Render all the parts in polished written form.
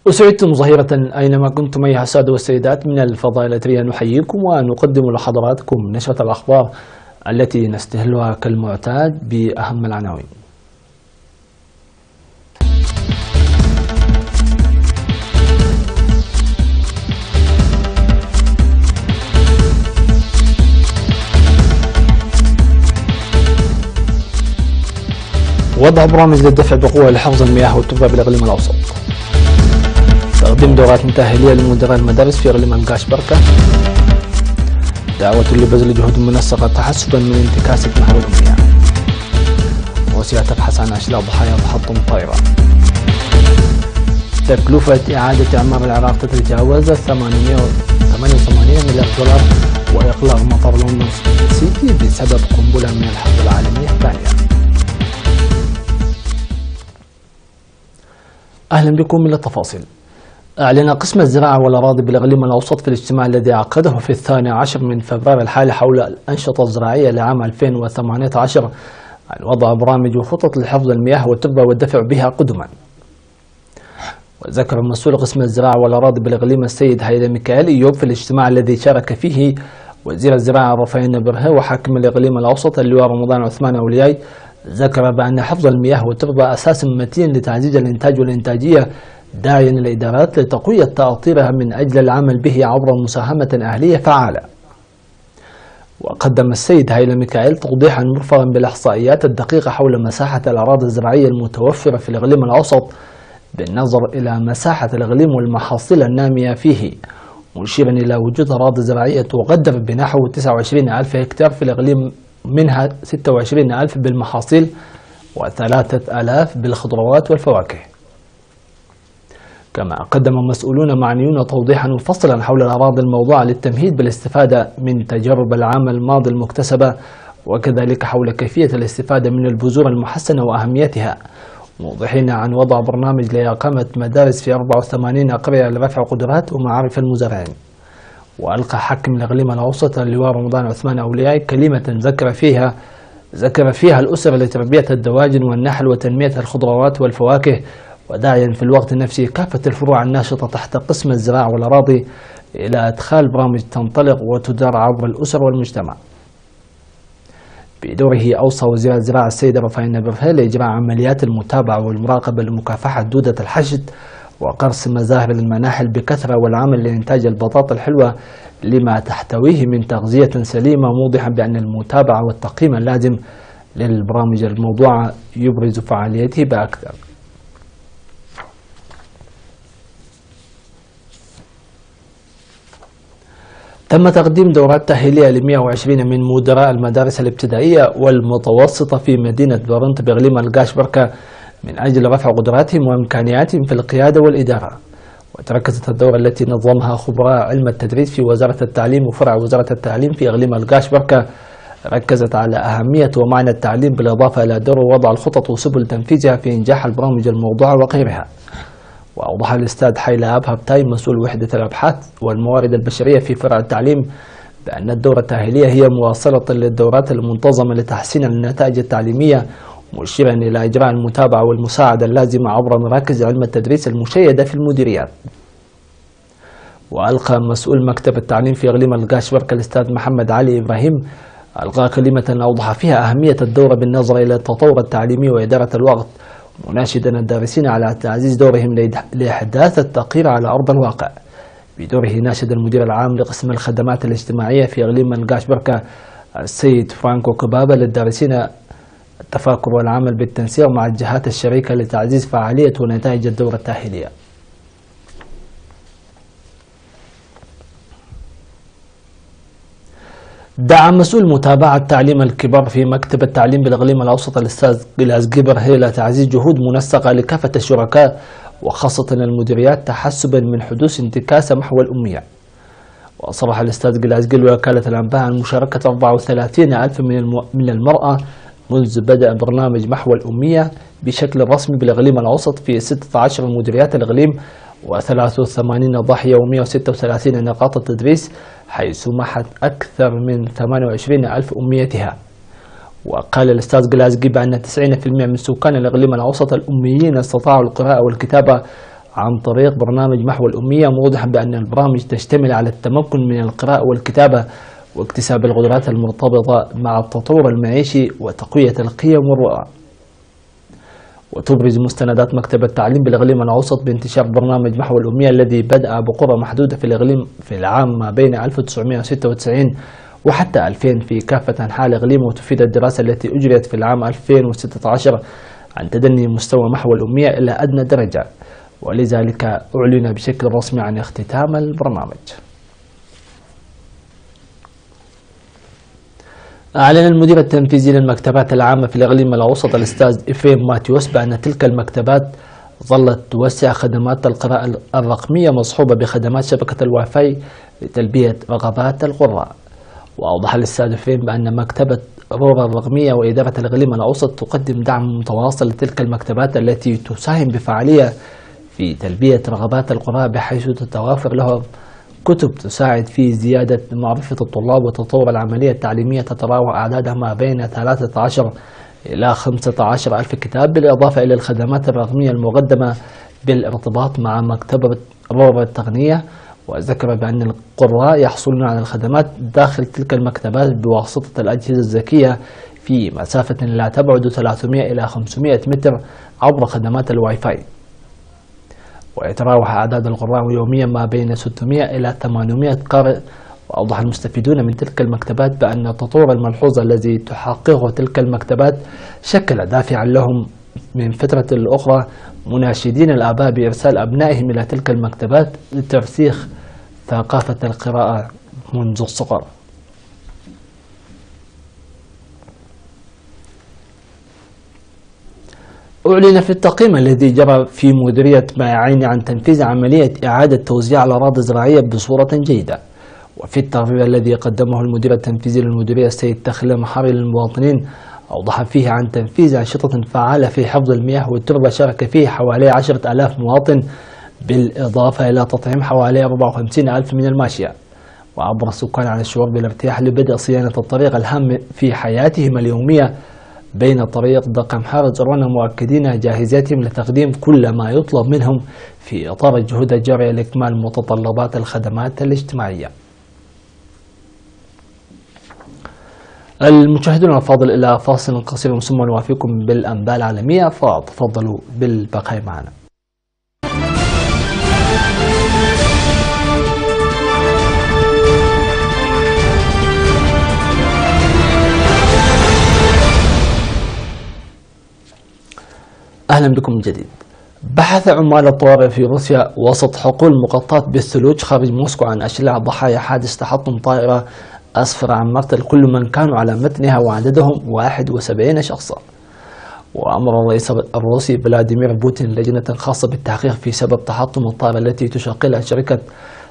أسعدتم ظهيرة أينما كنتم أيها السادة والسيدات. من الفضاء الأثرية نحييكم ونقدم لحضراتكم نشرة الأخبار التي نستهلها كالمعتاد بأهم العناوين. وضع برامج للدفع بقوة لحفظ المياه والتربة بالإقليم الأوسط. تقديم دورات تأهيلية لمدراء المدارس في إقليم القاش بركة. دعوة لبذل جهود منسقة تحسبا من انتكاسة نهر المياه. روسيا تبحث عن أشلاء ضحايا تحطم طائرة. تكلفة إعادة إعمار العراق تتجاوز 888 مليار دولار، وإغلاق مطار لندن سيتي بسبب قنبلة من الحرب العالمية الثانية. أهلا بكم إلى التفاصيل. أعلن قسم الزراعة والأراضي بالإقليم الأوسط في الاجتماع الذي عقده في 12 من فبراير الحالي حول الأنشطة الزراعية لعام 2018 عن وضع برامج وخطط لحفظ المياه والتربة والدفع بها قدما. وذكر مسؤول قسم الزراعة والأراضي بالإقليم السيد هيدا ميكائيل إيوب في الاجتماع الذي شارك فيه وزير الزراعة رفاعين برهة وحاكم الإقليم الأوسط اللواء رمضان عثمان أولياي، ذكر بأن حفظ المياه والتربة أساس متين لتعزيز الإنتاج والإنتاجية، داعيا الإدارات لتقوية تأطيرها من أجل العمل به عبر مساهمة أهلية فعالة. وقدم السيد هيدا ميكائيل توضيحا مرفقا بالإحصائيات الدقيقة حول مساحة الأراضي الزراعية المتوفرة في الإقليم الأوسط بالنظر إلى مساحة الإقليم والمحاصيل النامية فيه، مشيرا إلى وجود أراضي زراعية تقدر بنحو 29,000 هكتار في الإقليم، منها 26,000 بالمحاصيل و3,000 بالخضروات والفواكه. كما قدم مسؤولون معنيون توضيحا مفصلا حول الأراضي الموضوعة للتمهيد بالاستفادة من تجارب العام الماضي المكتسبة، وكذلك حول كيفية الاستفادة من البذور المحسنة وأهميتها، موضحين عن وضع برنامج لإقامة مدارس في 84 قرية لرفع قدرات ومعارف المزارعين. وألقى حاكم الإقليم الأوسط اللواء رمضان عثمان أولياي كلمة ذكر فيها الأسر لتربية الدواجن والنحل وتنمية الخضروات والفواكه، وداعيا في الوقت نفسه كافة الفروع الناشطة تحت قسم الزراعة والأراضي إلى إدخال برامج تنطلق وتدار عبر الأسر والمجتمع. بدوره أوصى وزير الزراعة السيد رفاعين برهة لإجراء عمليات المتابعة والمراقبة لمكافحة دودة الحشد وقرص مزاهر المناحل بكثرة والعمل لإنتاج البطاطا الحلوة لما تحتويه من تغذية سليمة، موضحا بأن المتابعة والتقييم اللازم للبرامج الموضوعة يبرز فعاليته بأكثر. تم تقديم دورات تأهيلية ل 120 من مدراء المدارس الابتدائية والمتوسطة في مدينة بارنت بإقليم القاش بركة من أجل رفع قدراتهم وإمكانياتهم في القيادة والإدارة. وتركزت الدورة التي نظمها خبراء علم التدريس في وزارة التعليم وفرع وزارة التعليم في إقليم القاش بركة، ركزت على أهمية ومعنى التعليم بالإضافة إلى دور وضع الخطط وسبل تنفيذها في إنجاح البرامج الموضوعة وغيرها. وأوضح الأستاذ حيلا أبهبتاي مسؤول وحدة الأبحاث والموارد البشرية في فرع التعليم بأن الدورة التأهيلية هي مواصلة للدورات المنتظمة لتحسين النتائج التعليمية، مشيرا إلى إجراء المتابعة والمساعدة اللازمة عبر مراكز علم التدريس المشيدة في المديريات. وألقى مسؤول مكتب التعليم في إقليم القاش بركة الأستاذ محمد علي إبراهيم ألقى كلمة أوضح فيها أهمية الدورة بالنظر إلى التطور التعليمي وإدارة الوقت، مناشدا الدارسين على تعزيز دورهم لإحداث التغيير على أرض الواقع. بدوره ناشد المدير العام لقسم الخدمات الاجتماعية في إقليم القاش بركة السيد فرانكو كبابة للدارسين التفاكر والعمل بالتنسيق مع الجهات الشريكة لتعزيز فعالية ونتائج الدورة التأهيلية. دعا مسؤول متابعة تعليم الكبار في مكتب التعليم بالإقليم الأوسط الأستاذ قلاس جبر إلى تعزيز جهود منسقة لكافة الشركاء وخاصة المديريات تحسبا من حدوث انتكاسة محو الأمية. وصرح الأستاذ قلاس جل وكالة الأنباء عن مشاركة 34,000 من المرأة منذ بدء برنامج محو الأمية بشكل رسمي بالإقليم الأوسط في 16 مديريات الإقليم و83 ضاحية و136 نقاط التدريس، حيث محت أكثر من 28 ألف أميتها. وقال الأستاذ جلازقي بأن 90% من سكان الإقليم الأوسط الأميين استطاعوا القراءة والكتابة عن طريق برنامج محو الأمية، موضحا بأن البرامج تشتمل على التمكن من القراءة والكتابة واكتساب القدرات المرتبطة مع التطور المعيشي وتقوية القيم والرؤى. وتبرز مستندات مكتب التعليم بالإقليم الأوسط بانتشار برنامج محو الأمية الذي بدأ بقرى محدودة في الإقليم في العام ما بين 1996 وحتى 2000 في كافة أنحاء الإقليم. وتفيد الدراسة التي أجريت في العام 2016 عن تدني مستوى محو الأمية إلى أدنى درجة، ولذلك أعلن بشكل رسمي عن اختتام البرنامج. أعلن المدير التنفيذي للمكتبات العامة في الإقليم الأوسط الأستاذ إفريم ماتيوس بأن تلك المكتبات ظلت توسع خدمات القراءة الرقمية مصحوبة بخدمات شبكة الواي فاي لتلبية رغبات القراء. وأوضح الأستاذ إفريم بأن مكتبة رورا الرقمية وإدارة الإقليم الأوسط تقدم دعم متواصل لتلك المكتبات التي تساهم بفعالية في تلبية رغبات القراء، بحيث تتوافر لهم كتب تساعد في زيادة معرفة الطلاب وتطور العملية التعليمية، تتراوح أعدادها ما بين 13 إلى 15 ألف كتاب، بالإضافة إلى الخدمات الرقمية المقدمة بالارتباط مع مكتبة رورا التقنية. وذكر بأن القراء يحصلون على الخدمات داخل تلك المكتبات بواسطة الأجهزة الذكية في مسافة لا تبعد 300 إلى 500 متر عبر خدمات الواي فاي. ويتراوح أعداد القراء يوميا ما بين 600 إلى 800 قارئ. وأوضح المستفيدون من تلك المكتبات بأن التطور الملحوظ الذي تحققه تلك المكتبات شكل دافعا لهم من فترة لأخرى، مناشدين الآباء بإرسال أبنائهم إلى تلك المكتبات لترسيخ ثقافة القراءة منذ الصغر. أعلن في التقييم الذي جرى في مديرية مايعين عن تنفيذ عملية إعادة توزيع الأراضي الزراعية بصورة جيدة. وفي التقرير الذي قدمه المدير التنفيذي للمديرية السيد تخلى محاري للمواطنين، أوضح فيه عن تنفيذ أنشطة فعالة في حفظ المياه والتربة شارك فيه حوالي 10,000 مواطن، بالإضافة إلى تطعيم حوالي 54 ألف من الماشية. وعبر السكان عن الشعور بالارتياح لبدء صيانة الطريق الهام في حياتهم اليومية بين طريق دقم حارة رونا، مؤكدين جاهزيتهم لتقديم كل ما يطلب منهم في إطار الجهود الجارية لإكمال متطلبات الخدمات الاجتماعية. المشاهدون الفاضل، إلى فاصل قصير ثم نوافيكم بالأنباء العالمية، فتفضلوا بالبقاء معنا. أهلا بكم من جديد. بحث عمال الطوارئ في روسيا وسط حقول مغطاة بالثلوج خارج موسكو عن أشلاء ضحايا حادث تحطم طائرة أسفر عن مقتل كل من كانوا على متنها وعددهم 71 شخصا. وأمر الرئيس الروسي فلاديمير بوتين لجنة خاصة بالتحقيق في سبب تحطم الطائرة التي تشغلها شركة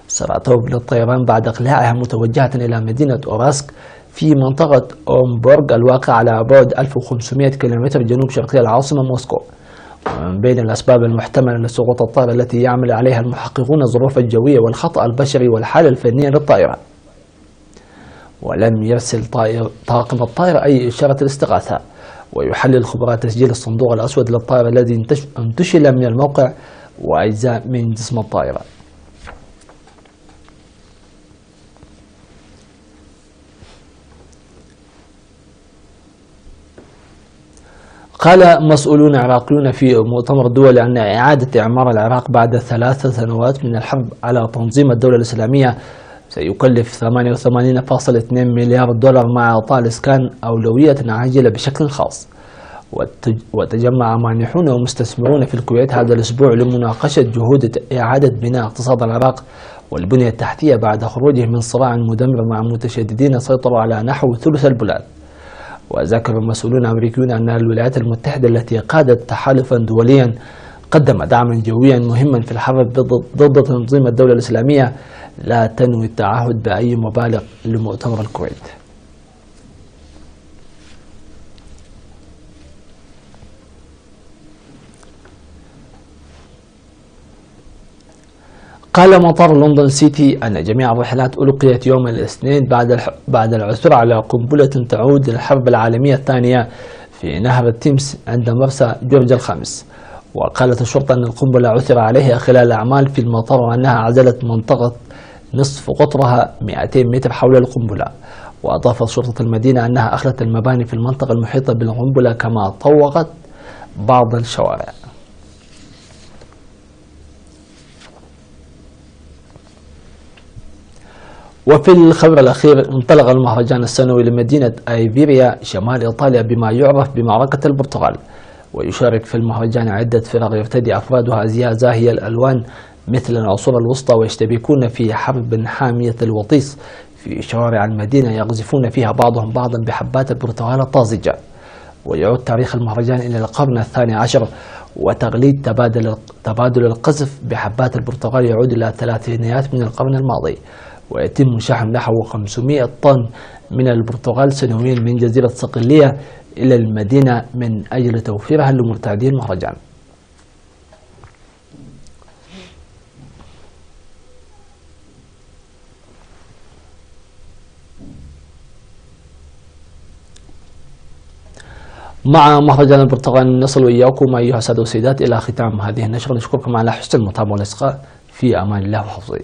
سراتوف للطيران بعد إقلاعها متوجهة إلى مدينة أوراسك في منطقة أومبورغ الواقع على بعد 1500 كيلومتر جنوب شرقي العاصمة موسكو. ومن بين الأسباب المحتملة لسقوط الطائرة التي يعمل عليها المحققون الظروف الجوية والخطأ البشري والحالة الفنية للطائرة. ولم يرسل طاقم الطائرة أي إشارة الاستغاثة. ويحلل الخبراء تسجيل الصندوق الأسود للطائرة الذي انتشل من الموقع وأجزاء من جسم الطائرة. قال مسؤولون عراقيون في مؤتمر دولي أن إعادة إعمار العراق بعد 3 سنوات من الحرب على تنظيم الدولة الإسلامية سيكلف 88.2 مليار دولار، مع إعطاء الإسكان أولوية عاجلة بشكل خاص. وتجمع مانحون ومستثمرون في الكويت هذا الأسبوع لمناقشة جهود إعادة بناء اقتصاد العراق والبنية التحتية بعد خروجه من صراع مدمر مع متشددين سيطروا على نحو ثلث البلاد. وذكر المسؤولون الأمريكيون أن الولايات المتحدة التي قادت تحالفا دوليا قدم دعما جويا مهما في الحرب ضد تنظيم الدولة الإسلامية، لا تنوي التعهد بأي مبالغ لمؤتمر الكويت. قال مطار لندن سيتي أن جميع الرحلات ألقيت يوم الاثنين بعد العثور على قنبلة تعود للحرب العالمية الثانية في نهر التيمس عند مرسى جورج الخامس. وقالت الشرطة أن القنبلة عثر عليها خلال أعمال في المطار وأنها عزلت منطقة نصف قطرها 200 متر حول القنبلة. وأضافت شرطة المدينة أنها أخلت المباني في المنطقة المحيطة بالقنبلة كما طوقت بعض الشوارع. وفي الخبر الأخير، انطلق المهرجان السنوي لمدينة أيفيريا شمال إيطاليا بما يعرف بمعركة البرتغال. ويشارك في المهرجان عدة فرق يرتدي أفرادها أزياء زاهية الألوان مثل العصور الوسطى، ويشتبكون في حرب حامية الوطيس في شوارع المدينة يقذفون فيها بعضهم بعضا بحبات البرتقال الطازجة. ويعود تاريخ المهرجان إلى القرن ال12، وتقليد تبادل القذف بحبات البرتقال يعود إلى الثلاثينيات من القرن الماضي. ويتم شحن نحو 500 طن من البرتقال سنويا من جزيرة صقلية إلى المدينة من أجل توفيرها لمرتادي المهرجان. مع مهرجان البرتقال نصل وإياكم أيها السادة والسيدات إلى ختام هذه النشرة. نشكركم على حسن المتابعة والإصغاء. في أمان الله وحفظه.